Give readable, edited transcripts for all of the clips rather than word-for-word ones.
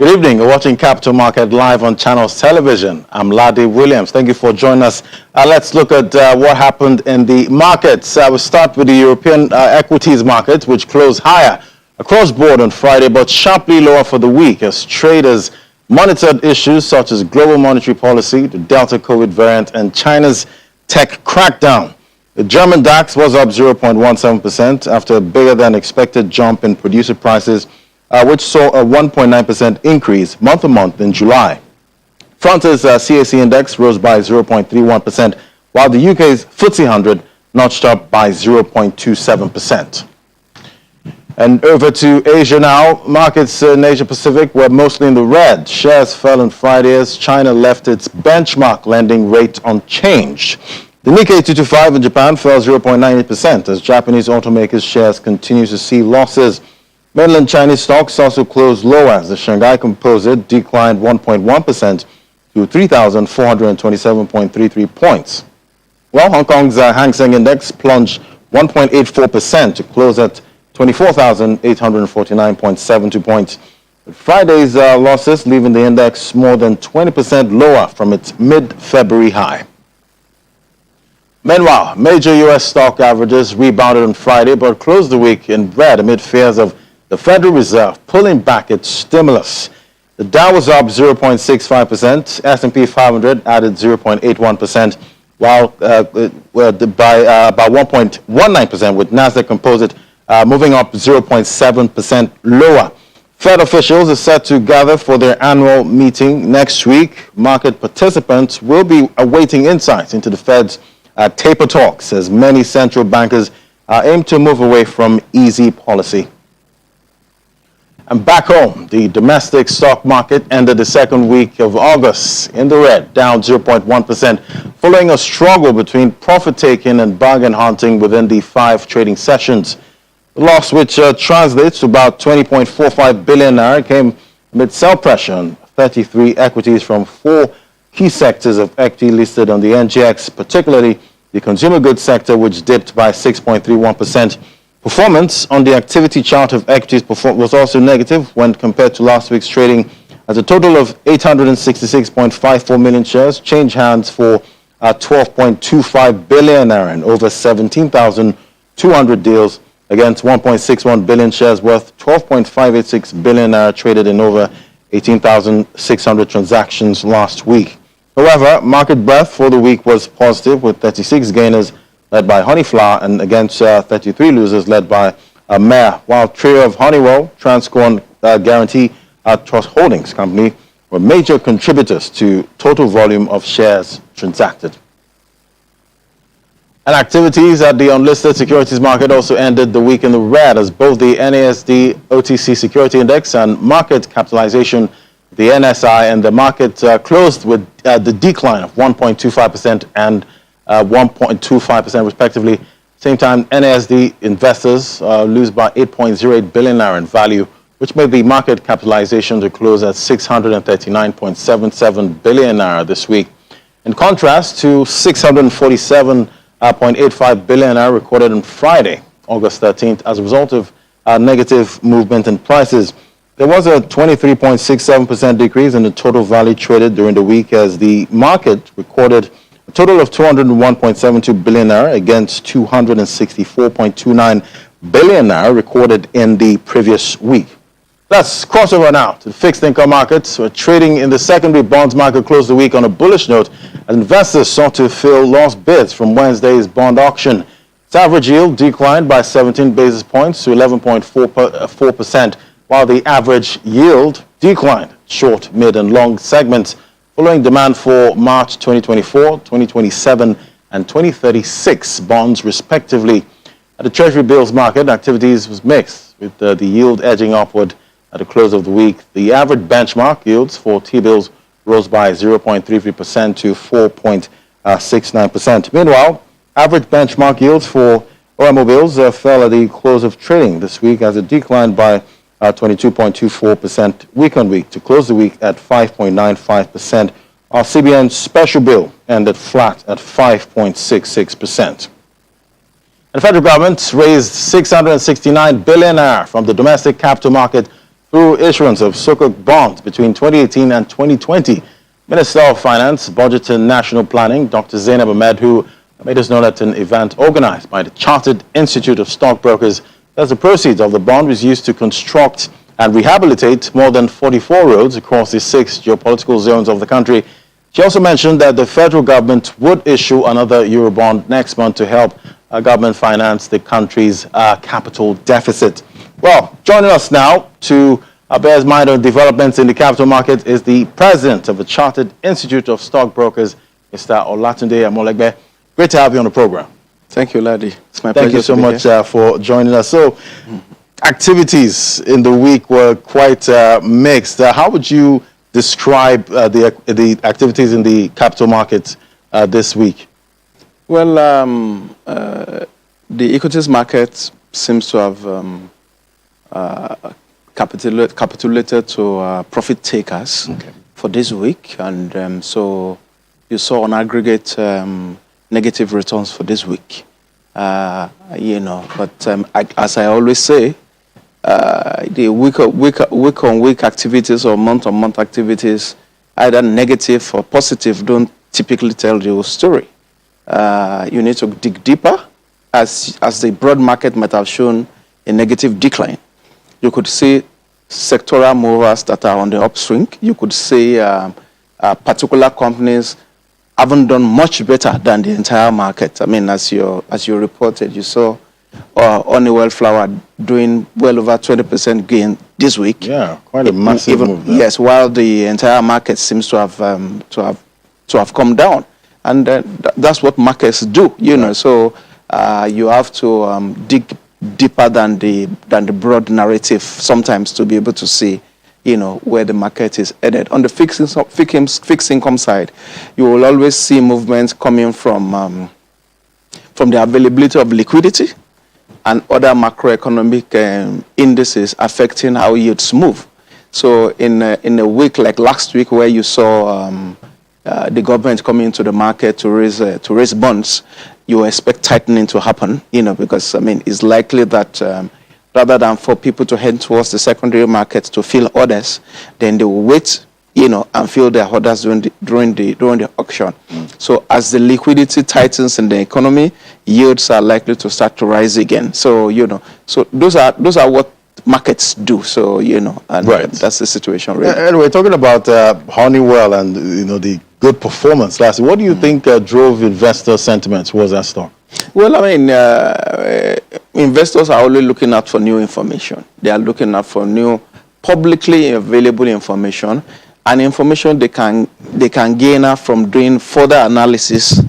Good evening. You're watching Capital Market live on Channels Television. I'm Ladi Williams. Thank you for joining us. Let's look at what happened in the markets. We'll start with the European equities market, which closed higher across board on Friday, but sharply lower for the week as traders monitored issues such as global monetary policy, the Delta COVID variant, and China's tech crackdown. The German DAX was up 0.17% after a bigger than expected jump in producer prices, which saw a 1.9% increase month-on-month in July. France's CAC index rose by 0.31%, while the UK's FTSE 100 notched up by 0.27%. And over to Asia now. Markets in Asia Pacific were mostly in the red. Shares fell on Friday as China left its benchmark lending rate unchanged. The Nikkei 225 in Japan fell 0.98% as Japanese automakers' shares continue to see losses. Mainland Chinese stocks also closed lower as the Shanghai Composite declined 1.1% to 3,427.33 points. While Hong Kong's Hang Seng Index plunged 1.84% to close at 24,849.72 points. With Friday's losses leaving the index more than 20% lower from its mid-February high. Meanwhile, major U.S. stock averages rebounded on Friday but closed the week in red amid fears of the Federal Reserve pulling back its stimulus. The Dow was up 0.65%, S&P 500 added 0.81%, while by about 1.19%, with Nasdaq Composite moving up 0.7% lower. Fed officials are set to gather for their annual meeting next week. Market participants will be awaiting insights into the Fed's taper talks as many central bankers aim to move away from easy policy. And back home, the domestic stock market ended the second week of August in the red, down 0.1%, following a struggle between profit-taking and bargain hunting within the 5 trading sessions. The loss, which translates to about 20.45 billion naira, came amid sell pressure on 33 equities from 4 key sectors of equity listed on the NGX, particularly the consumer goods sector, which dipped by 6.31%. Performance on the activity chart of equities was also negative when compared to last week's trading, as a total of 866.54 million shares changed hands for 12.25 billion naira and over 17,200 deals against 1.61 billion shares worth 12.586 billion naira traded in over 18,600 transactions last week. However, market breadth for the week was positive, with 36 gainers led by Honey Flour and against 33 losers led by Mare, while trio of Honeywell, Transcorn Guarantee Trust Holdings Company were major contributors to total volume of shares transacted. And activities at the unlisted securities market also ended the week in the red as both the NASD OTC Security Index and market capitalization, the NSI, and the market closed with the decline of 1.25% and 1.25% respectively. Same time, NASD investors lose by 8.08 billion naira in value, which made the market capitalization to close at 639.77 billion naira this week. In contrast to 647.85 billion naira recorded on Friday, August 13th, as a result of negative movement in prices. There was a 23.67% decrease in the total value traded during the week as the market recorded a total of 201.72 billion naira against 264.29 billion naira recorded in the previous week. Let's cross over now to the fixed income markets, where trading in the secondary bonds market closed the week on a bullish note as investors sought to fill lost bids from Wednesday's bond auction. Its average yield declined by 17 basis points to 11.4%, while the average yield declined short, mid, and long segments following demand for March 2024, 2027, and 2036 bonds, respectively. At the Treasury bills market, activities was mixed, with the yield edging upward at the close of the week. The average benchmark yields for T-bills rose by 0.33% to 4.69%. Meanwhile, average benchmark yields for OMO bills fell at the close of trading this week as it declined by 22.24% week on week to close the week at 5.95%. Our CBN special bill ended flat at 5.66%. The federal government raised 669 billion naira from the domestic capital market through issuance of Sukuk bonds between 2018 and 2020. Minister of Finance, Budget and National Planning, Dr. Zainab Ahmed, who made us know at an event organized by the Chartered Institute of Stockbrokers that the proceeds of the bond was used to construct and rehabilitate more than 44 roads across the 6 geopolitical zones of the country. She also mentioned that the federal government would issue another Eurobond next month to help government finance the country's capital deficit. Well, joining us now to bear his mind on developments in the capital market is the president of the Chartered Institute of Stockbrokers, Mr. Olatunde Amolegbe. Great to have you on the program. Thank you, Ladi. It's my pleasure. Thank you so much for joining us. So, activities in the week were quite mixed. How would you describe the activities in the capital market this week? Well, the equities market seems to have capitulated to profit takers for this week, and so you saw on aggregate negative returns for this week. But as I always say, the week-on-week activities or month-on-month activities, either negative or positive, don't typically tell the whole story. You need to dig deeper, as the broad market might have shown a negative decline. You could see sectoral movers that are on the upswing. You could see particular companies haven't done much better than the entire market. I mean, as you reported, you saw Honeywell Flour doing well over 20% gain this week. Yeah, quite a massive move there. Yes, while the entire market seems to have come down, and that's what markets do, you know. So you have to dig deeper than the broad narrative sometimes to be able to see, you know, where the market is headed. On the fixed income side, you will always see movements coming from the availability of liquidity and other macroeconomic indices affecting how yields move. So in a week like last week, where you saw the government coming into the market to raise bonds, you expect tightening to happen, you know, because I mean it's likely that rather than for people to head towards the secondary market to fill orders, then they will wait, you know, and fill their orders during the auction. So as the liquidity tightens in the economy, yields are likely to start to rise again. So, you know, so those are what markets do. So, you know, and that's the situation really. Anyway, talking about Honeywell and, you know, the good performance last year, what do you think drove investor sentiment towards that stock? Well, I mean, investors are always looking out for new information. They are looking out for new publicly available information, and information they can gain from doing further analysis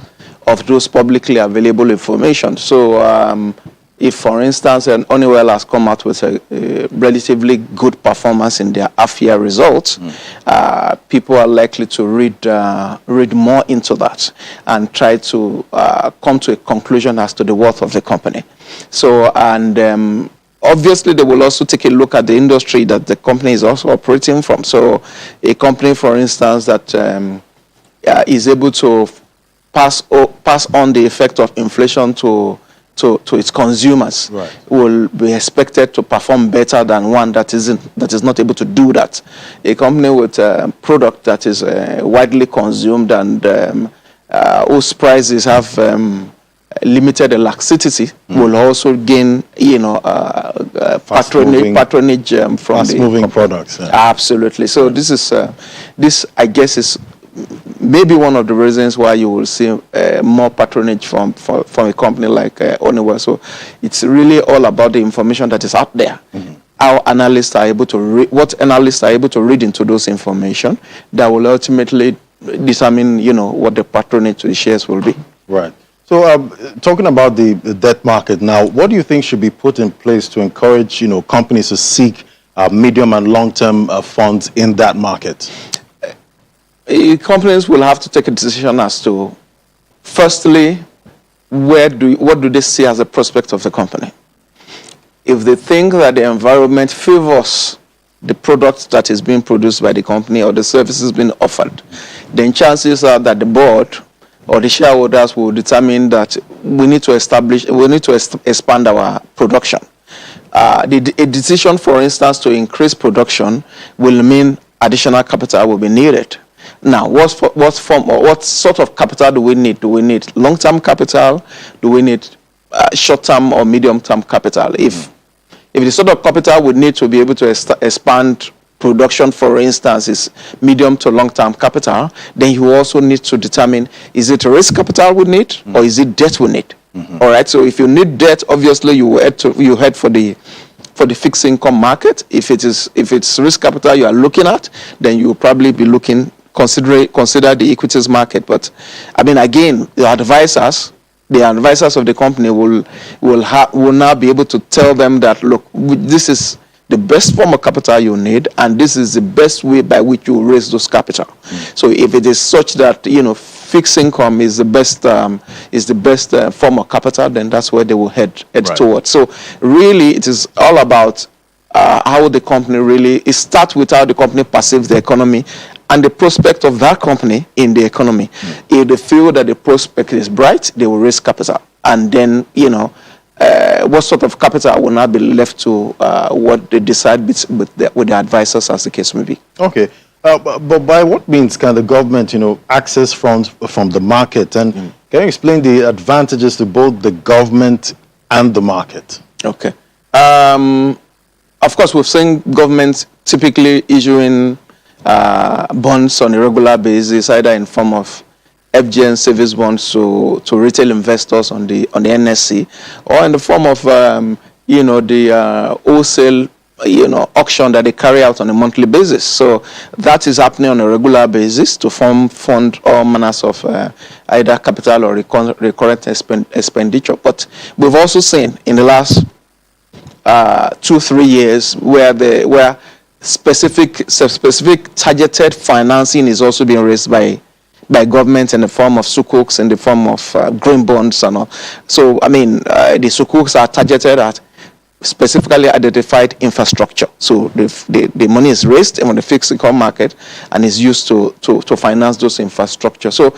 of those publicly available information. So if, for instance, Honeywell has come out with a relatively good performance in their half-year results, people are likely to read more into that and try to come to a conclusion as to the worth of the company. So, and obviously, they will also take a look at the industry that the company is also operating from. So, a company, for instance, that is able to pass on the effect of inflation to its consumers will be expected to perform better than one that is not able to do that. A company with a product that is widely consumed and whose prices have limited elasticity will also gain, you know, patronage from fast-moving products. Yeah. Absolutely. So this I guess is maybe one of the reasons why you will see more patronage from a company like Honeywell. So it's really all about the information that is out there. How analysts are able to what analysts are able to read into those information that will ultimately determine, you know, what the patronage to the shares will be. Right. So talking about the debt market now, what do you think should be put in place to encourage, you know, companies to seek medium and long-term funds in that market? Companies will have to take a decision as to, firstly, what do they see as a prospect of the company? If they think that the environment favors the product that is being produced by the company or the services being offered, then chances are that the board or the shareholders will determine that we need to expand our production. a decision, for instance, to increase production will mean additional capital will be needed. Now, what sort of capital do we need? Do we need long-term capital? Do we need short-term or medium-term capital? If the sort of capital we need to be able to expand production, for instance, is medium to long-term capital, then you also need to determine, is it risk capital we need or is it debt we need? All right, so if you need debt, obviously you head for the fixed income market. If it's risk capital you are looking at, then you will probably be consider the equities market. But I mean, again, the advisors of the company will now be able to tell them that, look, this is the best form of capital you need, and this is the best way by which you raise those capital. So if it is such that fixed income is the best form of capital, then that's where they will head right towards. So really, it is all about how the company it starts with how the company perceives the economy and the prospect of that company in the economy. If they feel that the prospect is bright, they will raise capital, and then what sort of capital will not be left to what they decide with the advisors, as the case may be. Okay. But by what means can the government, access funds from the market? And can you explain the advantages to both the government and the market? Okay. Of course, we've seen governments typically issuing bonds on a regular basis, either in form of FGN savings bonds to retail investors on the NSE, or in the form of the wholesale auction that they carry out on a monthly basis. So that is happening on a regular basis to fund all manners of either capital or recurrent expenditure. But we've also seen in the last 2-3 years where specific targeted financing is also being raised by government in the form of sukuks, in the form of green bonds and all. So I mean, the sukuks are targeted at specifically identified infrastructure. So the money is raised on the fixed income market and is used to finance those infrastructure. So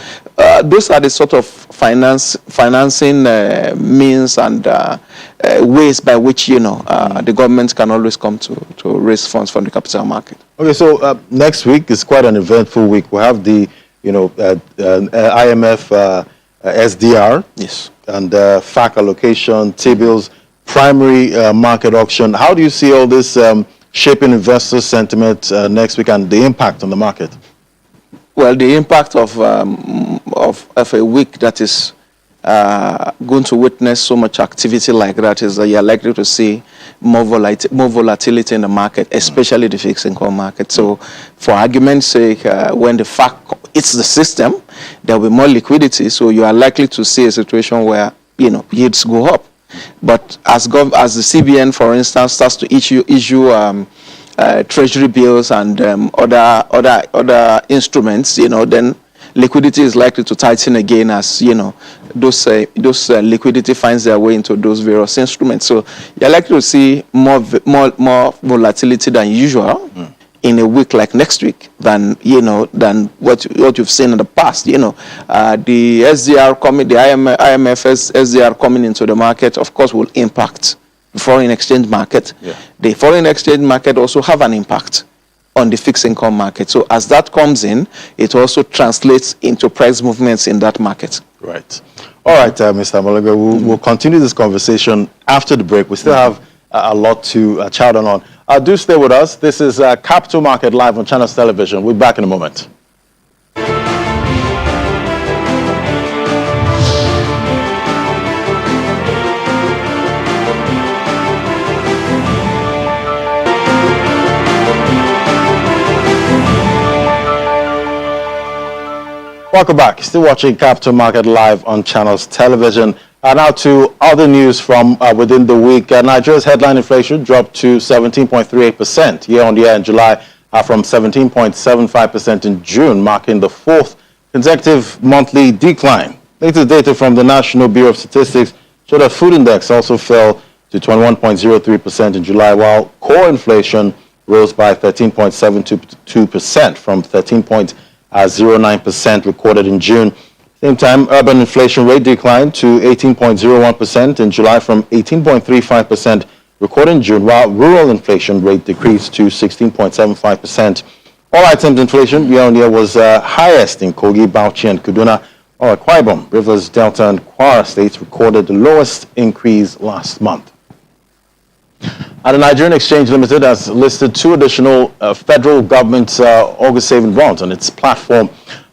those are the sort of financing means and ways by which the government can always come to raise funds from the capital market. Okay, so next week is quite an eventful week. We have the IMF SDR, yes, and FAC allocation, T-bills, primary market auction. How do you see all this shaping investor sentiment next week and the impact on the market? Well, the impact of a week that is going to witness so much activity like that is that you're likely to see more volatility in the market, especially the fixed income market. So for argument's sake, when the FAC hits the system, there will be more liquidity. So you are likely to see a situation where yields go up. But as the CBN, for instance, starts to issue treasury bills and other instruments, then liquidity is likely to tighten again as those liquidity finds their way into those various instruments. So you're likely to see more volatility than usual in a week like next week than what you've seen in the past. The SDR coming, the IMF SDR coming into the market, of course, will impact the foreign exchange market. Yeah. The foreign exchange market also have an impact on the fixed income market. So as that comes in, it also translates into price movements in that market. Right. All right, Mr. Amaloga, we'll continue this conversation after the break. We still have a lot to chat on. Do stay with us. This is Capital Market Live on Channels Television. We'll be back in a moment. Welcome back. Still watching Capital Market Live on Channels Television. Now to other news from within the week. Nigeria's headline inflation dropped to 17.38% year-on-year in July from 17.75% in June, marking the fourth consecutive monthly decline. Latest data from the National Bureau of Statistics showed that food index also fell to 21.03% in July, while core inflation rose by 13.72% from 13.09% recorded in June. Same time, urban inflation rate declined to 18.01% in July from 18.35% recorded in June, while rural inflation rate decreased to 16.75%. All items inflation year-on-year was highest in Kogi, Bauchi, and Kaduna, while Akwa Ibom, Rivers, Delta, and Kwara states recorded the lowest increase last month. And the Nigerian Exchange Limited has listed 2 additional federal government August saving bonds on its platform.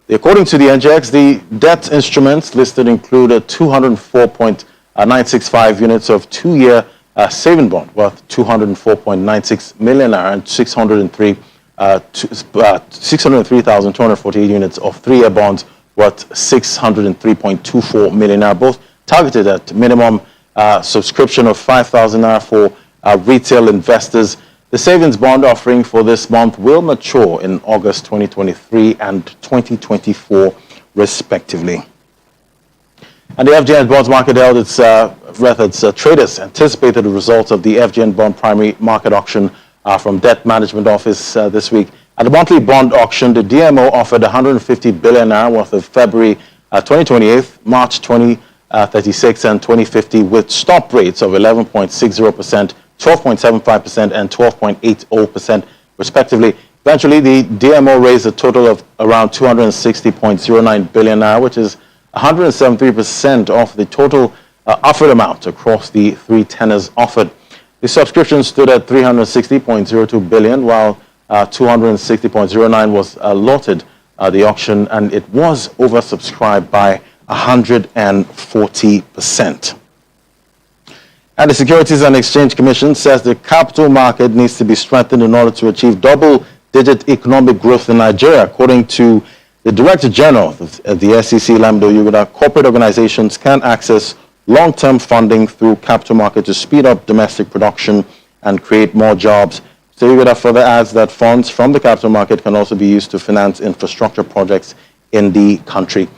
According to the NGX, the debt instruments listed include 204.965 units of 2-year saving bond worth 204.96 million and 603,248 units of 3-year bonds worth 603.24 million, both targeted at minimum subscription of 5,000 naira for retail investors. The savings bond offering for this month will mature in August 2023 and 2024, respectively. And the FGN bonds market held its traders anticipated the results of the FGN bond primary market auction from Debt Management Office this week. At the monthly bond auction, the DMO offered 150 billion naira worth of February 2028, March 2036, and 2050 with stop rates of 11.60%, 12.75%, and 12.80%, respectively. Eventually, the DMO raised a total of around 260.09 billion naira, which is 173% of the total offered amount across the 3 tenors offered. The subscription stood at 360.02 billion, while 260.09 was allotted the auction, and it was oversubscribed by 140%. And the Securities and Exchange Commission says the capital market needs to be strengthened in order to achieve double-digit economic growth in Nigeria. According to the Director General of the SEC, Lamdo Yuguda, corporate organizations can access long-term funding through capital market to speed up domestic production and create more jobs. So Yuguda further adds that funds from the capital market can also be used to finance infrastructure projects in the country.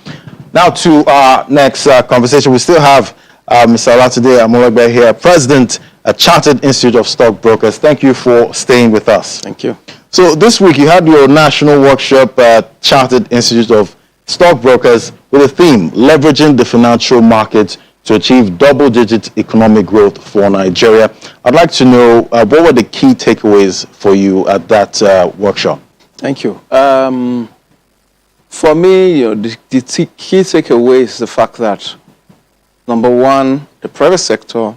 Now to our next conversation. We still have Mr. Olatunde Amolegbe here, President at Chartered Institute of Stockbrokers. Thank you for staying with us. Thank you. So this week you had your national workshop at Chartered Institute of Stockbrokers with a theme, leveraging the financial markets to achieve double-digit economic growth for Nigeria. I'd like to know what were the key takeaways for you at that workshop? Thank you. For me, the key takeaway is the fact that, number one, the private sector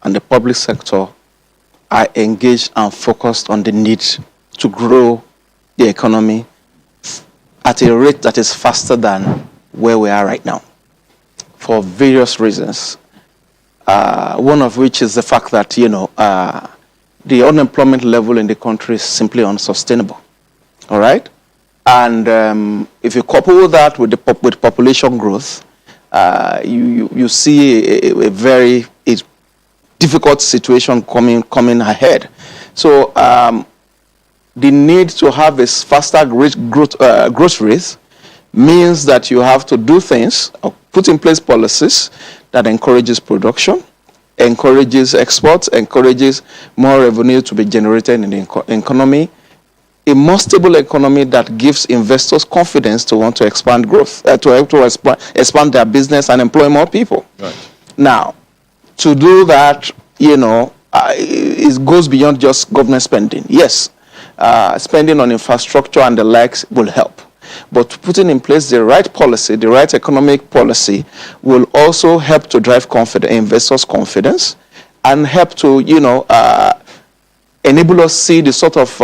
and the public sector are engaged and focused on the need to grow the economy at a rate that is faster than where we are right now, for various reasons. One of which is the fact that, the unemployment level in the country is simply unsustainable. All right? And if you couple that with population growth, you see a very difficult situation coming ahead. So the need to have a faster growth rate means that you have to do things, or put in place policies that encourages production, encourages exports, encourages more revenue to be generated in the economy, a more stable economy that gives investors confidence to want to expand growth, to expand their business and employ more people. Right. Now, to do that, it goes beyond just government spending. Yes, spending on infrastructure and the likes will help. But putting in place the right policy, the right economic policy, will also help to drive investors' confidence and help to, enable us to see the sort of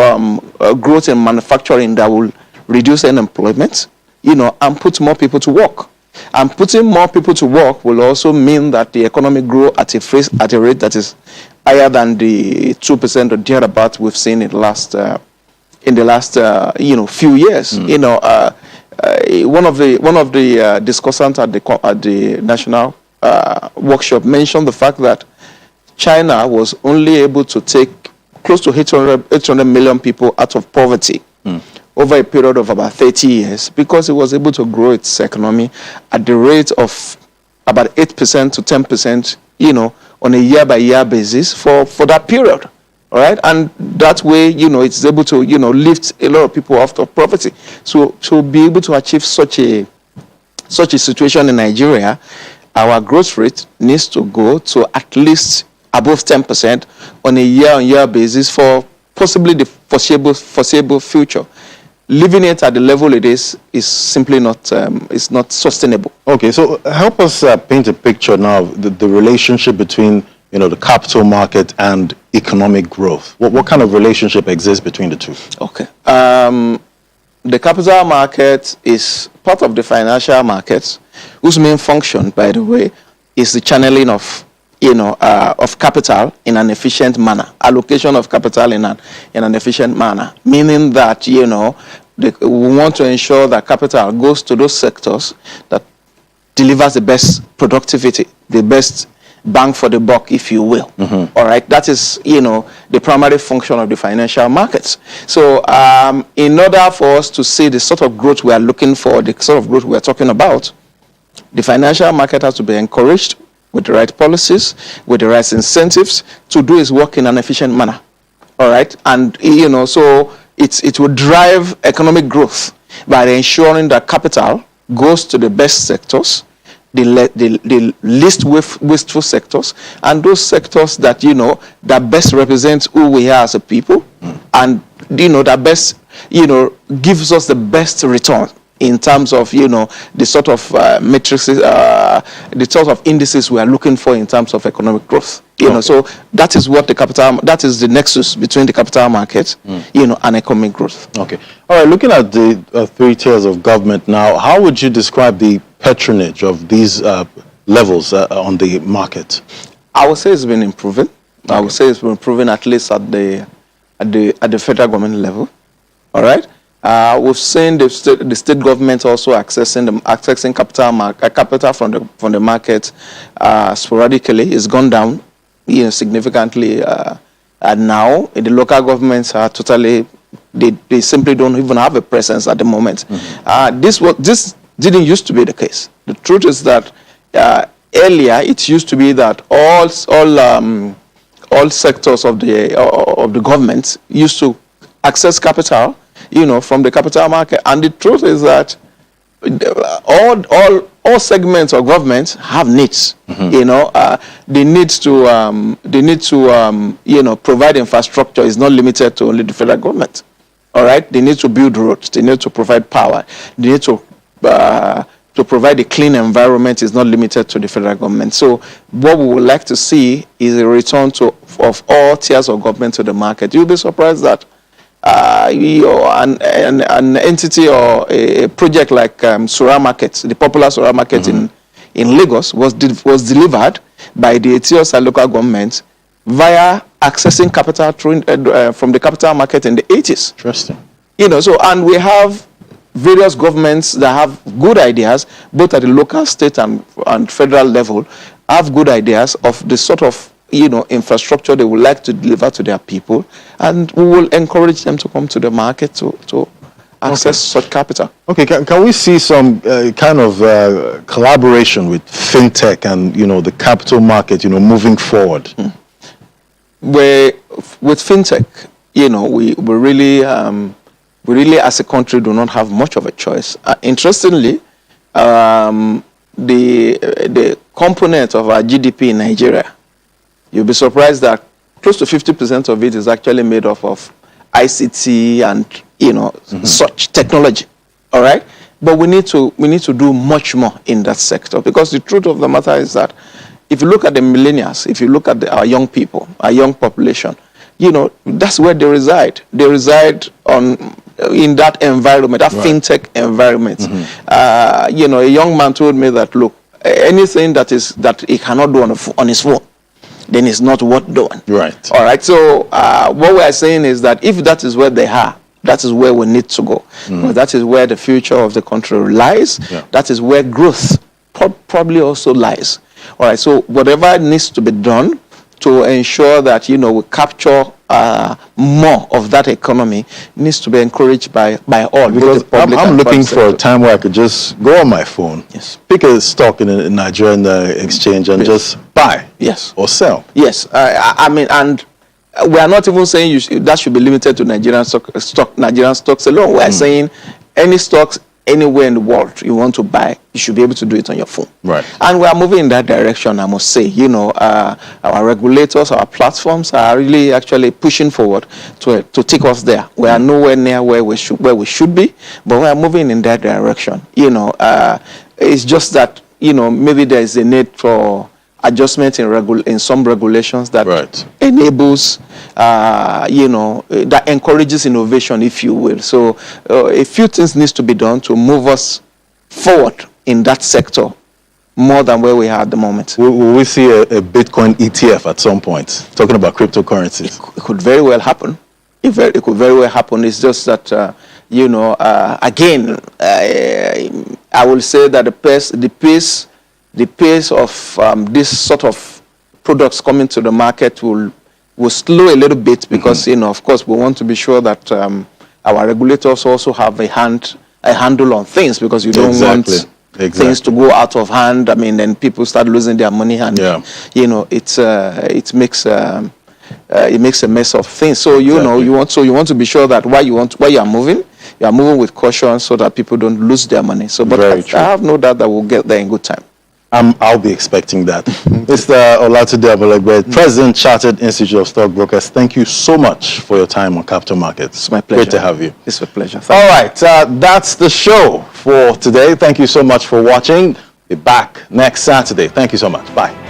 growth in manufacturing that will reduce unemployment, and put more people to work. And putting more people to work will also mean that the economy grow at a rate that is higher than the 2% or thereabout we've seen in the last few years. One of the discussants at the national workshop mentioned the fact that China was only able to take close to 800 million people out of poverty over a period of about 30 years because it was able to grow its economy at the rate of about 8% to 10%, on a year-by-year basis for that period. All right, and that way, it's able to, lift a lot of people out of poverty. So to be able to achieve such a situation in Nigeria, our growth rate needs to go to at least above 10% on a year-on-year basis for possibly the foreseeable future. Leaving it at the level it is simply not sustainable. Okay, so help us paint a picture now of the relationship between the capital market and economic growth. What kind of relationship exists between the two? Okay. The capital market is part of the financial markets, whose main function, by the way, is the channeling of of capital in an efficient manner, allocation of capital in an efficient manner, meaning that we want to ensure that capital goes to those sectors that delivers the best productivity, the best bang for the buck, if you will. All right, that is the primary function of the financial markets. So in order for us to see the sort of growth we are looking for, the sort of growth we are talking about, the financial market has to be encouraged with the right policies, with the right incentives to do its work in an efficient manner. All right, and so it will drive economic growth by ensuring that capital goes to the best sectors, the least wasteful sectors, and those sectors that that best represent who we are as a people, and that best gives us the best return in terms of the sort of matrices, the sort of indices we are looking for in terms of economic growth. So that is what that is the nexus between the capital market, and economic growth. Okay. All right. Looking at the three tiers of government now, how would you describe the patronage of these levels on the market? I would say it's been improving. Okay. I would say it's been improving at least at the federal government level. All right. We've seen the state government also accessing capital from the market sporadically. It's gone down, significantly. And now the local governments are totally, they simply don't even have a presence at the moment. This didn't used to be the case. The truth is that earlier it used to be that all sectors of the government used to access capital, from the capital market. And the truth is that all segments of government have needs. They need to provide infrastructure. Is not limited to only the federal government. All right, they need to build roads. They need to provide power. They need to provide a clean environment. Is not limited to the federal government. So what we would like to see is a return of all tiers of government to the market. You'll be surprised that an entity or a project like Sura Market, the popular Sura Market in Lagos, was delivered by the Etiosa local government via accessing capital from the capital market in the 80s. Interesting. So, and we have various governments that have good ideas, both at the local, state, and federal level, have good ideas of the sort of infrastructure they would like to deliver to their people, and we will encourage them to come to the market to access such capital. Okay, can we see some kind of collaboration with fintech and the capital market, moving forward? With fintech, we really as a country do not have much of a choice. Interestingly, the component of our GDP in Nigeria, you'll be surprised that close to 50% of it is actually made up of ICT and such technology. All right, but we need to do much more in that sector, because the truth of the matter is that if you look at the millennials, if you look at our young people, our young population, that's where they reside. They reside in that environment, that fintech environment. A young man told me that, look, anything that he cannot do on his phone, then it's not worth doing. Right. All right. So what we are saying is that if that is where they are, that is where we need to go. But that is where the future of the country lies. Yeah. That is where growth probably also lies. All right. So whatever needs to be done to ensure that we capture more of that economy needs to be encouraged by all. Because I'm looking for a time where I could just go on my phone, pick a stock in a Nigerian exchange, and just buy, or sell. Yes, I mean, and we are not even saying that should be limited to Nigerian stocks alone. We are saying any stocks anywhere in the world you want to buy, you should be able to do it on your phone. Right. And we are moving in that direction, I must say. You know, our regulators, our platforms are really actually pushing forward to take us there. We are nowhere near where we should be, but we are moving in that direction. You know, it's just that, you know, maybe there is a need for adjustment in some regulations that enables, you know, that encourages innovation, if you will. So a few things needs to be done to move us forward in that sector more than where we are at the moment. Will we see a Bitcoin ETF at some point, talking about cryptocurrencies? It could very well happen. It could very well happen. It's just that, you know, again, I will say that the pace of this sort of products coming to the market will slow a little bit because, you know, of course, we want to be sure that our regulators also have a handle on things, because you don't want things to go out of hand. I mean, then people start losing their money, and you know, it makes a mess of things. So you know, you want to be sure that while you are moving with caution, so that people don't lose their money. So, but I have no doubt that we'll get there in good time. I'll be expecting that. Mr. Olatunde Abolegbe, President, Chartered Institute of Stockbrokers, thank you so much for your time on Capital Markets. It's my pleasure. Great to have you. It's a pleasure. All right, that's the show for today. Thank you so much for watching. Be back next Saturday. Thank you so much. Bye.